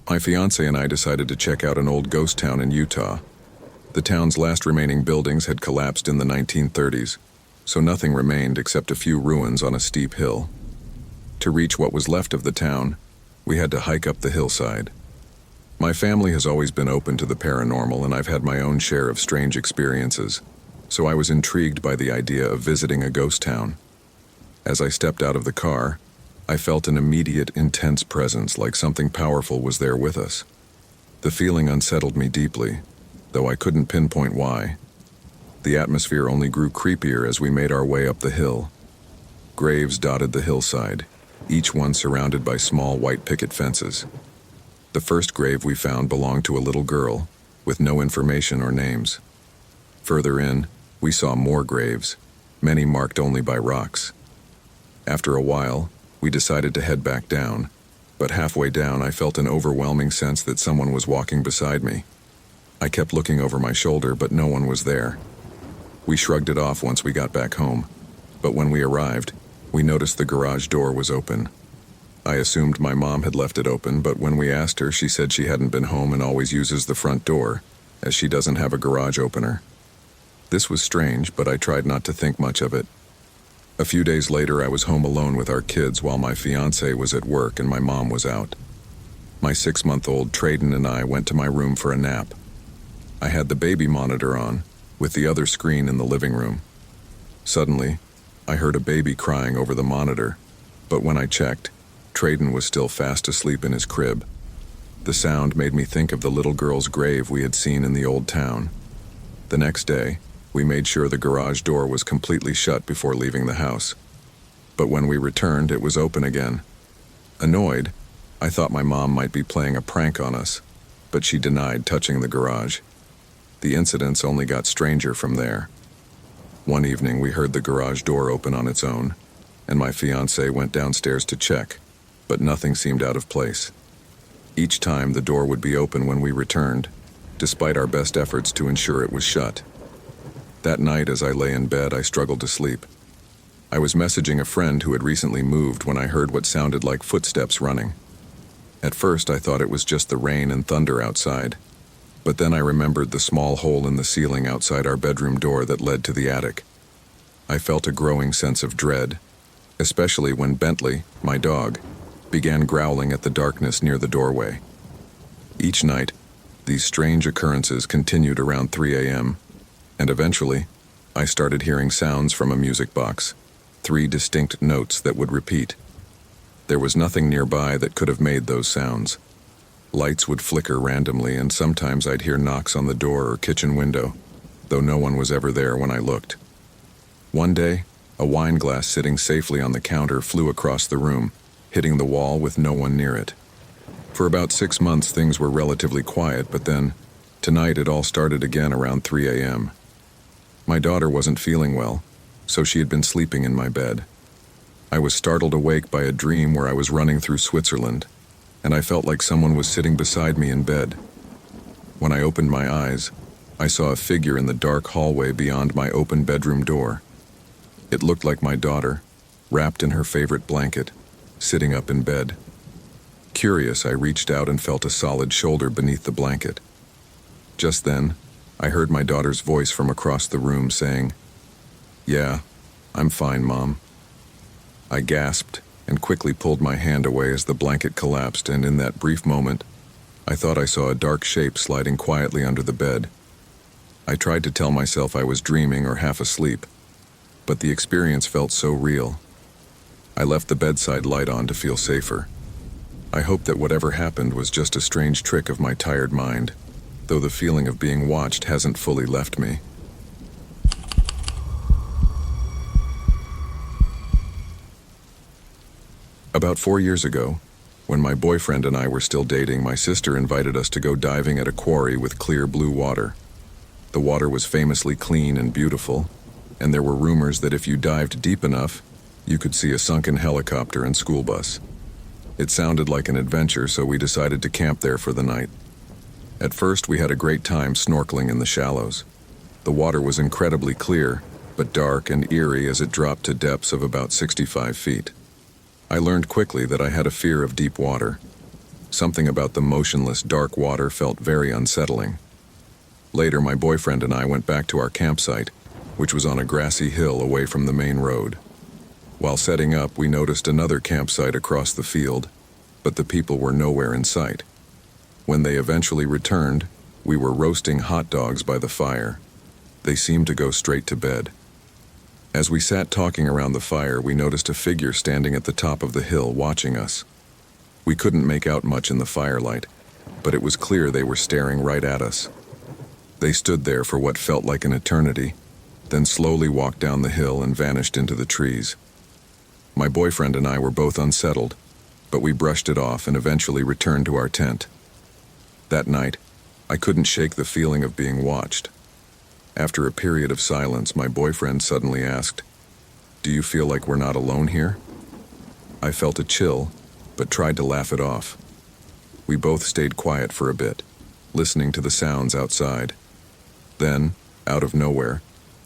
My fiance and I decided to check out an old ghost town in Utah. The town's last remaining buildings had collapsed in the 1930s, so nothing remained except a few ruins on a steep hill. To reach what was left of the town, we had to hike up the hillside. My family has always been open to the paranormal, and I've had my own share of strange experiences, so I was intrigued by the idea of visiting a ghost town. As I stepped out of the car, I felt an immediate, intense presence, like something powerful was there with us. The feeling unsettled me deeply, though I couldn't pinpoint why. The atmosphere only grew creepier as we made our way up the hill. Graves dotted the hillside, each one surrounded by small white picket fences. The first grave we found belonged to a little girl, with no information or names. Further in, we saw more graves, many marked only by rocks. After a while, we decided to head back down, but halfway down I felt an overwhelming sense that someone was walking beside me. I kept looking over my shoulder, but no one was there. We shrugged it off once we got back home, but when we arrived, we noticed the garage door was open. I assumed my mom had left it open, but when we asked her, she said she hadn't been home and always uses the front door, as she doesn't have a garage opener. This was strange, but I tried not to think much of it. A few days later, I was home alone with our kids while my fiance was at work and my mom was out. My 6-month-old Traden and I went to my room for a nap. I had the baby monitor on, with the other screen in the living room. Suddenly, I heard a baby crying over the monitor, but when I checked, Traden was still fast asleep in his crib. The sound made me think of the little girl's grave we had seen in the old town. The next day, we made sure the garage door was completely shut before leaving the house. But when we returned, it was open again. Annoyed, I thought my mom might be playing a prank on us, but she denied touching the garage. The incidents only got stranger from there. One evening, we heard the garage door open on its own, and my fiancé went downstairs to check, but nothing seemed out of place. Each time, the door would be open when we returned, despite our best efforts to ensure it was shut. That night, as I lay in bed, I struggled to sleep. I was messaging a friend who had recently moved when I heard what sounded like footsteps running. At first, I thought it was just the rain and thunder outside, but then I remembered the small hole in the ceiling outside our bedroom door that led to the attic. I felt a growing sense of dread, especially when Bentley, my dog, began growling at the darkness near the doorway. Each night, these strange occurrences continued around 3 a.m., and eventually, I started hearing sounds from a music box, 3 distinct notes that would repeat. There was nothing nearby that could have made those sounds. Lights would flicker randomly, and sometimes I'd hear knocks on the door or kitchen window, though no one was ever there when I looked. One day, a wine glass sitting safely on the counter flew across the room, hitting the wall with no one near it. For about 6 months, things were relatively quiet, but then, tonight it all started again around 3 a.m. My daughter wasn't feeling well, so she had been sleeping in my bed. I was startled awake by a dream where I was running through Switzerland, and I felt like someone was sitting beside me in bed. When I opened my eyes, I saw a figure in the dark hallway beyond my open bedroom door. It looked like my daughter, wrapped in her favorite blanket, sitting up in bed. Curious, I reached out and felt a solid shoulder beneath the blanket. Just then, I heard my daughter's voice from across the room saying, "Yeah, I'm fine, Mom." I gasped and quickly pulled my hand away as the blanket collapsed, and in that brief moment, I thought I saw a dark shape sliding quietly under the bed. I tried to tell myself I was dreaming or half asleep, but the experience felt so real. I left the bedside light on to feel safer. I hoped that whatever happened was just a strange trick of my tired mind, though the feeling of being watched hasn't fully left me. About 4 years ago, when my boyfriend and I were still dating, my sister invited us to go diving at a quarry with clear blue water. The water was famously clean and beautiful, and there were rumors that if you dived deep enough, you could see a sunken helicopter and school bus. It sounded like an adventure, so we decided to camp there for the night. At first, we had a great time snorkeling in the shallows. The water was incredibly clear, but dark and eerie as it dropped to depths of about 65 feet. I learned quickly that I had a fear of deep water. Something about the motionless, dark water felt very unsettling. Later, my boyfriend and I went back to our campsite, which was on a grassy hill away from the main road. While setting up, we noticed another campsite across the field, but the people were nowhere in sight. When they eventually returned, we were roasting hot dogs by the fire. They seemed to go straight to bed. As we sat talking around the fire, we noticed a figure standing at the top of the hill watching us. We couldn't make out much in the firelight, but it was clear they were staring right at us. They stood there for what felt like an eternity, then slowly walked down the hill and vanished into the trees. My boyfriend and I were both unsettled, but we brushed it off and eventually returned to our tent. That night, I couldn't shake the feeling of being watched. After a period of silence, my boyfriend suddenly asked, "Do you feel like we're not alone here?" I felt a chill, but tried to laugh it off. We both stayed quiet for a bit, listening to the sounds outside. Then, out of nowhere,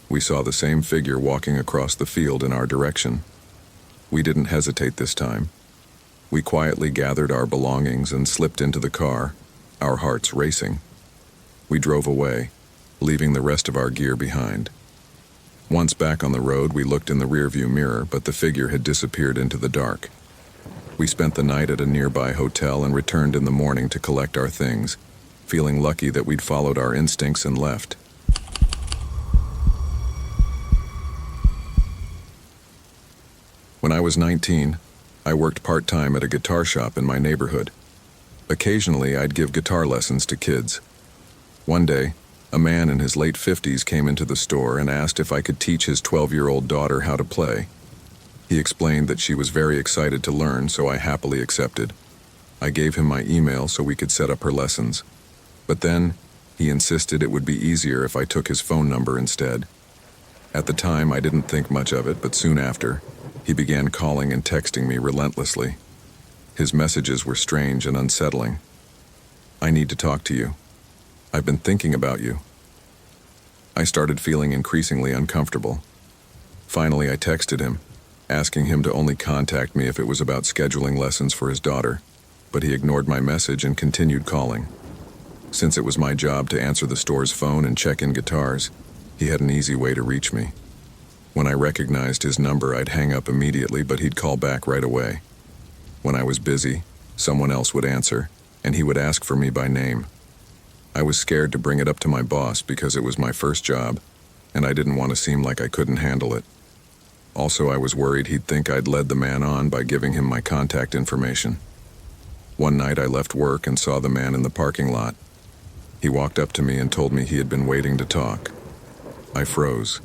we saw the same figure walking across the field in our direction. We didn't hesitate this time. We quietly gathered our belongings and slipped into the car, our hearts racing. We drove away, leaving the rest of our gear behind. Once back on the road, we looked in the rearview mirror, but the figure had disappeared into the dark. We spent the night at a nearby hotel and returned in the morning to collect our things, feeling lucky that we'd followed our instincts and left. When I was 19, I worked part-time at a guitar shop in my neighborhood. Occasionally, I'd give guitar lessons to kids. One day, a man in his late 50s came into the store and asked if I could teach his 12-year-old daughter how to play. He explained that she was very excited to learn, so I happily accepted. I gave him my email so we could set up her lessons. But then, he insisted it would be easier if I took his phone number instead. At the time, I didn't think much of it, but soon after, he began calling and texting me relentlessly. His messages were strange and unsettling. "I need to talk to you. I've been thinking about you." I started feeling increasingly uncomfortable. Finally, I texted him, asking him to only contact me if it was about scheduling lessons for his daughter, but he ignored my message and continued calling. Since it was my job to answer the store's phone and check in guitars, he had an easy way to reach me. When I recognized his number, I'd hang up immediately, but he'd call back right away. When I was busy, someone else would answer, and he would ask for me by name. I was scared to bring it up to my boss because it was my first job, and I didn't want to seem like I couldn't handle it. Also, I was worried he'd think I'd led the man on by giving him my contact information. One night I left work and saw the man in the parking lot. He walked up to me and told me he had been waiting to talk. I froze.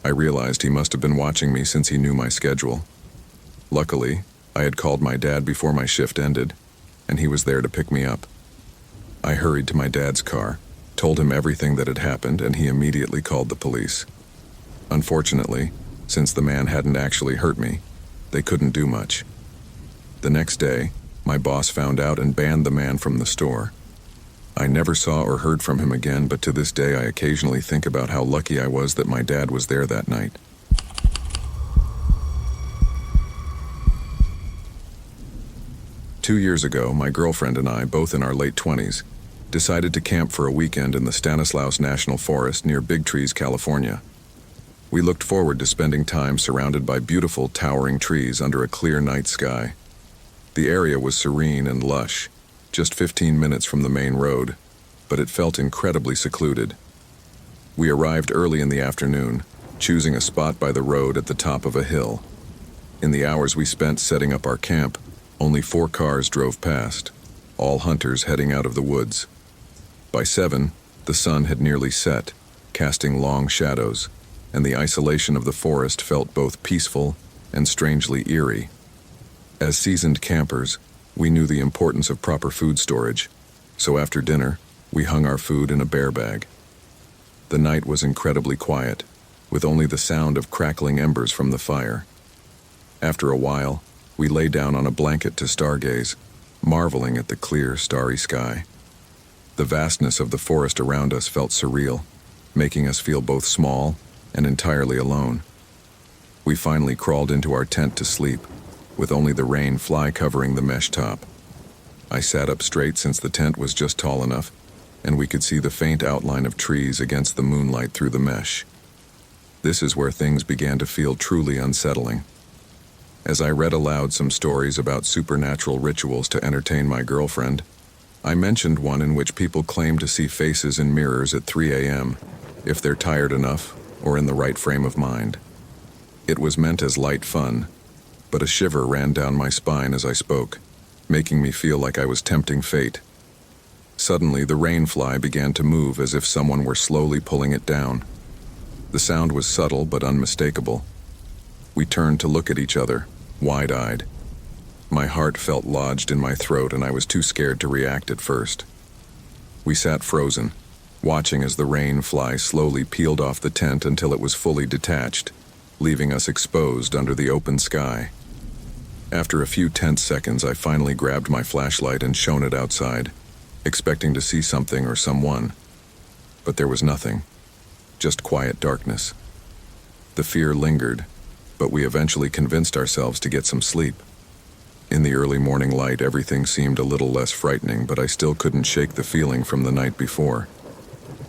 I realized he must have been watching me since he knew my schedule. Luckily, I had called my dad before my shift ended, and he was there to pick me up. I hurried to my dad's car, told him everything that had happened, and he immediately called the police. Unfortunately, since the man hadn't actually hurt me, they couldn't do much. The next day, my boss found out and banned the man from the store. I never saw or heard from him again, but to this day I occasionally think about how lucky I was that my dad was there that night. Two years ago, my girlfriend and I, both in our late 20s, decided to camp for a weekend in the Stanislaus National Forest near Big Trees, California. We looked forward to spending time surrounded by beautiful, towering trees under a clear night sky. The area was serene and lush, just 15 minutes from the main road, but it felt incredibly secluded. We arrived early in the afternoon, choosing a spot by the road at the top of a hill. In the hours we spent setting up our camp, only 4 cars drove past, all hunters heading out of the woods. By 7, the sun had nearly set, casting long shadows, and the isolation of the forest felt both peaceful and strangely eerie. As seasoned campers, we knew the importance of proper food storage, so after dinner, we hung our food in a bear bag. The night was incredibly quiet, with only the sound of crackling embers from the fire. After a while, we lay down on a blanket to stargaze, marveling at the clear, starry sky. The vastness of the forest around us felt surreal, making us feel both small and entirely alone. We finally crawled into our tent to sleep, with only the rain fly covering the mesh top. I sat up straight since the tent was just tall enough, and we could see the faint outline of trees against the moonlight through the mesh. This is where things began to feel truly unsettling. As I read aloud some stories about supernatural rituals to entertain my girlfriend, I mentioned one in which people claim to see faces in mirrors at 3 a.m. if they're tired enough or in the right frame of mind. It was meant as light fun, but a shiver ran down my spine as I spoke, making me feel like I was tempting fate. Suddenly, the rainfly began to move as if someone were slowly pulling it down. The sound was subtle but unmistakable. We turned to look at each other, wide-eyed. My heart felt lodged in my throat and I was too scared to react at first. We sat frozen, watching as the rain fly slowly peeled off the tent until it was fully detached, leaving us exposed under the open sky. After a few tense seconds, I finally grabbed my flashlight and shone it outside, expecting to see something or someone. But there was nothing, just quiet darkness. The fear lingered, but we eventually convinced ourselves to get some sleep. In the early morning light, everything seemed a little less frightening, but I still couldn't shake the feeling from the night before.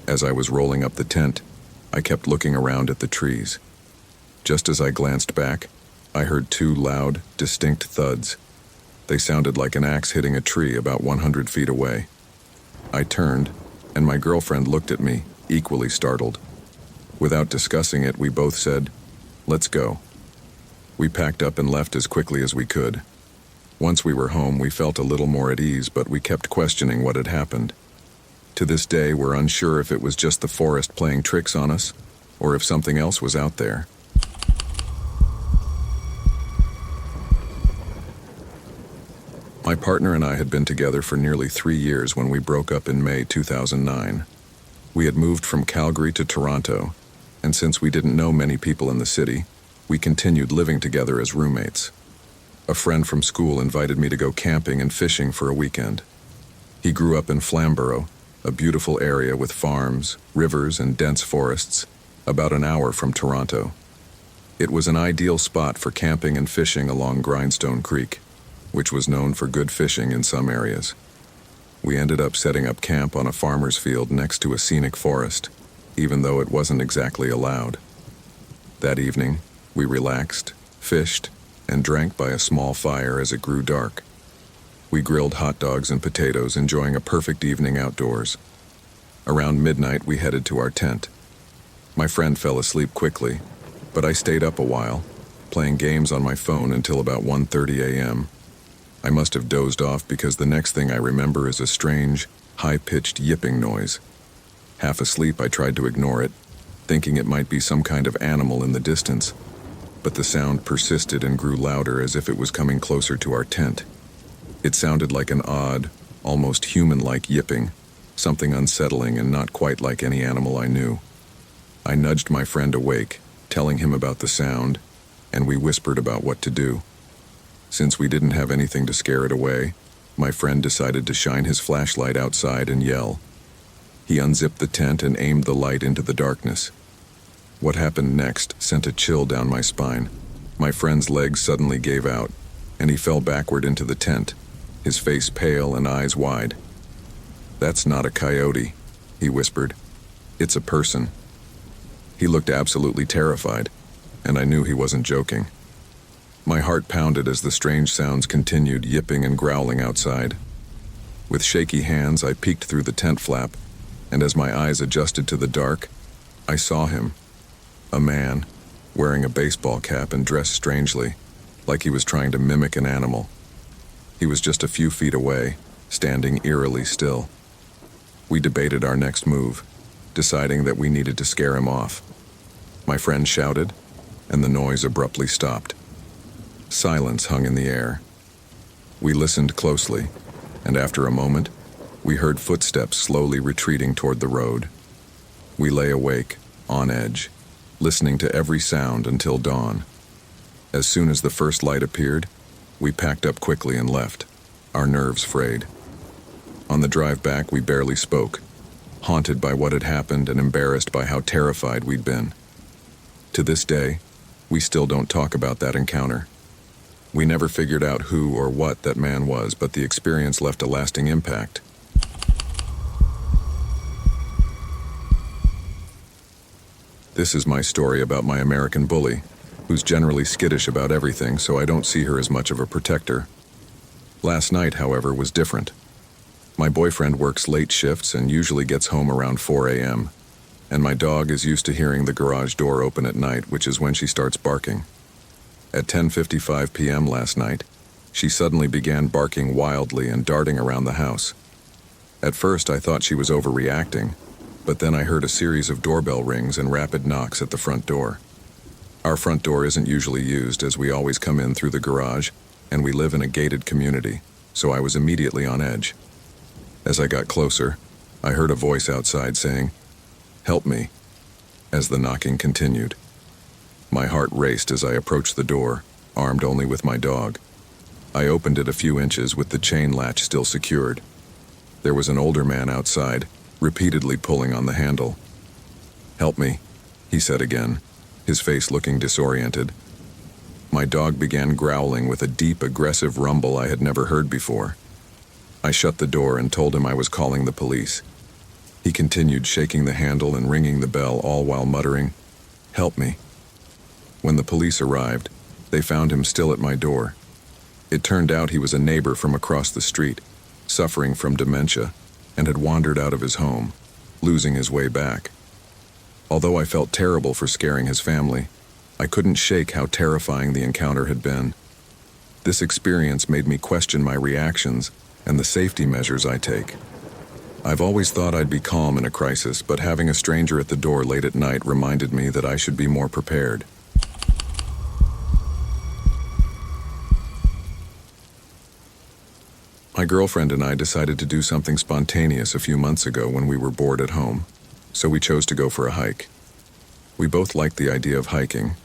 As I was rolling up the tent, I kept looking around at the trees. Just as I glanced back, I heard two loud, distinct thuds. They sounded like an axe hitting a tree about 100 feet away. I turned, and my girlfriend looked at me, equally startled. Without discussing it, we both said, "Let's go." We packed up and left as quickly as we could. Once we were home, we felt a little more at ease, but we kept questioning what had happened. To this day, we're unsure if it was just the forest playing tricks on us, or if something else was out there. My partner and I had been together for nearly 3 years when we broke up in May 2009. We had moved from Calgary to Toronto, and since we didn't know many people in the city, we continued living together as roommates. A friend from school invited me to go camping and fishing for a weekend. He grew up in Flamborough, a beautiful area with farms, rivers, and dense forests, about an hour from Toronto. It was an ideal spot for camping and fishing along Grindstone Creek, which was known for good fishing in some areas. We ended up setting up camp on a farmer's field next to a scenic forest, even though it wasn't exactly allowed. That evening, we relaxed, fished, and drank by a small fire as it grew dark. We grilled hot dogs and potatoes, enjoying a perfect evening outdoors. Around midnight, we headed to our tent. My friend fell asleep quickly, but I stayed up a while, playing games on my phone until about 1:30 a.m. I must have dozed off because the next thing I remember is a strange, high-pitched yipping noise. Half asleep, I tried to ignore it, thinking it might be some kind of animal in the distance, but the sound persisted and grew louder as if it was coming closer to our tent. It sounded like an odd, almost human-like yipping, something unsettling and not quite like any animal I knew. I nudged my friend awake, telling him about the sound, and we whispered about what to do. Since we didn't have anything to scare it away, my friend decided to shine his flashlight outside and yell. He unzipped the tent and aimed the light into the darkness. What happened next sent a chill down my spine. My friend's legs suddenly gave out, and he fell backward into the tent, his face pale and eyes wide. "That's not a coyote," he whispered. "It's a person." He looked absolutely terrified, and I knew he wasn't joking. My heart pounded as the strange sounds continued, yipping and growling outside. With shaky hands, I peeked through the tent flap, and as my eyes adjusted to the dark, I saw him. A man, wearing a baseball cap and dressed strangely, like he was trying to mimic an animal. He was just a few feet away, standing eerily still. We debated our next move, deciding that we needed to scare him off. My friend shouted, and the noise abruptly stopped. Silence hung in the air. We listened closely, and after a moment, we heard footsteps slowly retreating toward the road. We lay awake, on edge, listening to every sound until dawn. As soon as the first light appeared, we packed up quickly and left, our nerves frayed. On the drive back, we barely spoke, haunted by what had happened and embarrassed by how terrified we'd been. To this day, we still don't talk about that encounter. We never figured out who or what that man was, but the experience left a lasting impact. This is my story about my American bully, who's generally skittish about everything, so I don't see her as much of a protector. Last night, however, was different. My boyfriend works late shifts and usually gets home around 4 a.m., and my dog is used to hearing the garage door open at night, which is when she starts barking. At 10:55 p.m. last night, she suddenly began barking wildly and darting around the house. At first, I thought she was overreacting, but then I heard a series of doorbell rings and rapid knocks at the front door. Our front door isn't usually used, as we always come in through the garage, and we live in a gated community, so I was immediately on edge. As I got closer, I heard a voice outside saying, "Help me," as the knocking continued. My heart raced as I approached the door, armed only with my dog. I opened it a few inches with the chain latch still secured. There was an older man outside, repeatedly pulling on the handle. "Help me," he said again, his face looking disoriented. My dog began growling with a deep, aggressive rumble I had never heard before. I shut the door and told him I was calling the police. He continued shaking the handle and ringing the bell, all while muttering, "Help me." When the police arrived, they found him still at my door. It turned out he was a neighbor from across the street, suffering from dementia, and had wandered out of his home, losing his way back. Although I felt terrible for scaring his family, I couldn't shake how terrifying the encounter had been. This experience made me question my reactions and the safety measures I take. I've always thought I'd be calm in a crisis, but having a stranger at the door late at night reminded me that I should be more prepared. My girlfriend and I decided to do something spontaneous a few months ago when we were bored at home, so we chose to go for a hike. We both liked the idea of hiking,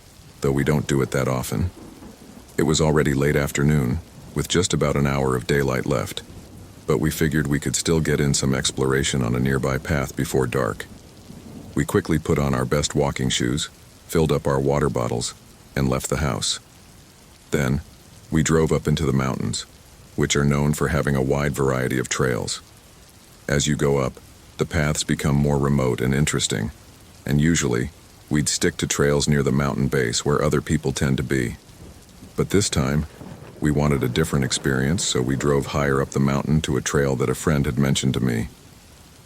though we don't do it that often. It was already late afternoon, with just about an hour of daylight left, but we figured we could still get in some exploration on a nearby path before dark. We quickly put on our best walking shoes, filled up our water bottles, and left the house. Then, we drove up into the mountains, which are known for having a wide variety of trails. As you go up, the paths become more remote and interesting, and usually, we'd stick to trails near the mountain base where other people tend to be. But this time, we wanted a different experience, so we drove higher up the mountain to a trail that a friend had mentioned to me.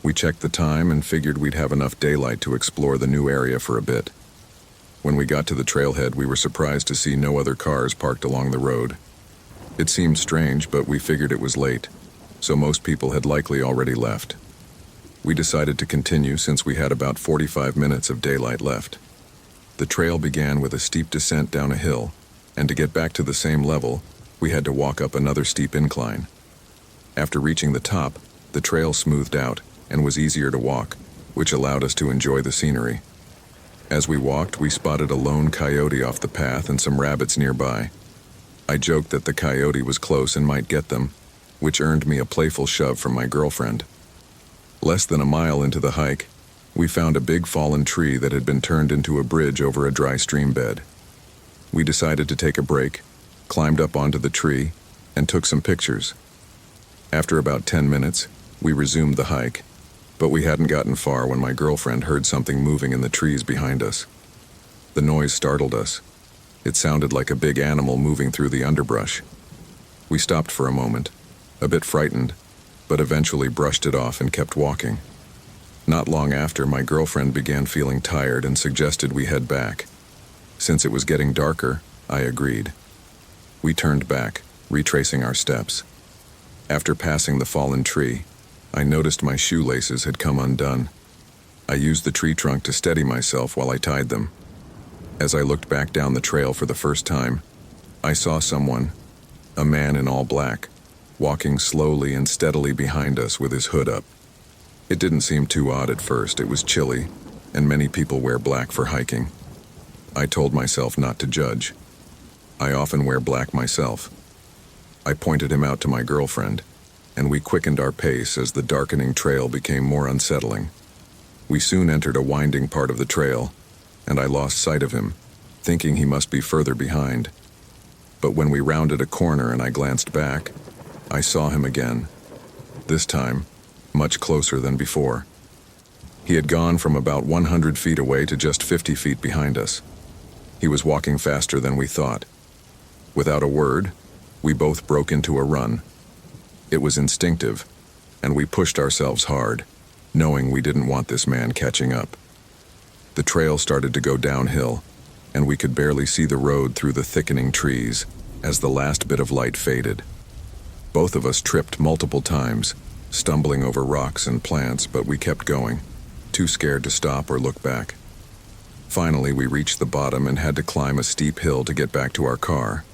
We checked the time and figured we'd have enough daylight to explore the new area for a bit. When we got to the trailhead, we were surprised to see no other cars parked along the road. It seemed strange, but we figured it was late, so most people had likely already left. We decided to continue since we had about 45 minutes of daylight left. The trail began with a steep descent down a hill, and to get back to the same level, we had to walk up another steep incline. After reaching the top, the trail smoothed out and was easier to walk, which allowed us to enjoy the scenery. As we walked, we spotted a lone coyote off the path and some rabbits nearby. I joked that the coyote was close and might get them, which earned me a playful shove from my girlfriend. Less than a mile into the hike, we found a big fallen tree that had been turned into a bridge over a dry stream bed. We decided to take a break, climbed up onto the tree, and took some pictures. After about 10 minutes, we resumed the hike, but we hadn't gotten far when my girlfriend heard something moving in the trees behind us. The noise startled us. It sounded like a big animal moving through the underbrush. We stopped for a moment, a bit frightened, but eventually brushed it off and kept walking. Not long after, my girlfriend began feeling tired and suggested we head back. Since it was getting darker, I agreed. We turned back, retracing our steps. After passing the fallen tree, I noticed my shoelaces had come undone. I used the tree trunk to steady myself while I tied them. As I looked back down the trail for the first time, I saw someone, a man in all black, walking slowly and steadily behind us with his hood up. It didn't seem too odd at first. It was chilly, and many people wear black for hiking. I told myself not to judge. I often wear black myself. I pointed him out to my girlfriend, and we quickened our pace as the darkening trail became more unsettling. We soon entered a winding part of the trail, and I lost sight of him, thinking he must be further behind. But when we rounded a corner and I glanced back, I saw him again. This time, much closer than before. He had gone from about 100 feet away to just 50 feet behind us. He was walking faster than we thought. Without a word, we both broke into a run. It was instinctive, and we pushed ourselves hard, knowing we didn't want this man catching up. The trail started to go downhill, and we could barely see the road through the thickening trees as the last bit of light faded. Both of us tripped multiple times, stumbling over rocks and plants, but we kept going, too scared to stop or look back. Finally, we reached the bottom and had to climb a steep hill to get back to our car.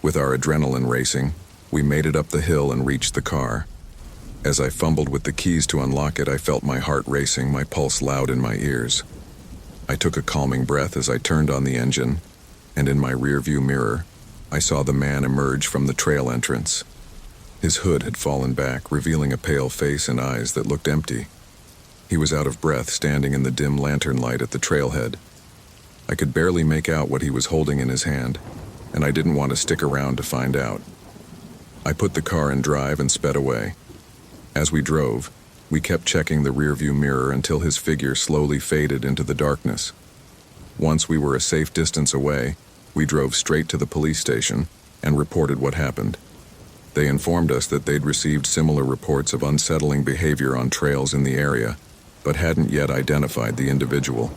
With our adrenaline racing, we made it up the hill and reached the car. As I fumbled with the keys to unlock it, I felt my heart racing, my pulse loud in my ears. I took a calming breath as I turned on the engine, and in my rearview mirror, I saw the man emerge from the trail entrance. His hood had fallen back, revealing a pale face and eyes that looked empty. He was out of breath, standing in the dim lantern light at the trailhead. I could barely make out what he was holding in his hand, and I didn't want to stick around to find out. I put the car in drive and sped away. As we drove, we kept checking the rearview mirror until his figure slowly faded into the darkness. Once we were a safe distance away, we drove straight to the police station and reported what happened. They informed us that they'd received similar reports of unsettling behavior on trails in the area, but hadn't yet identified the individual.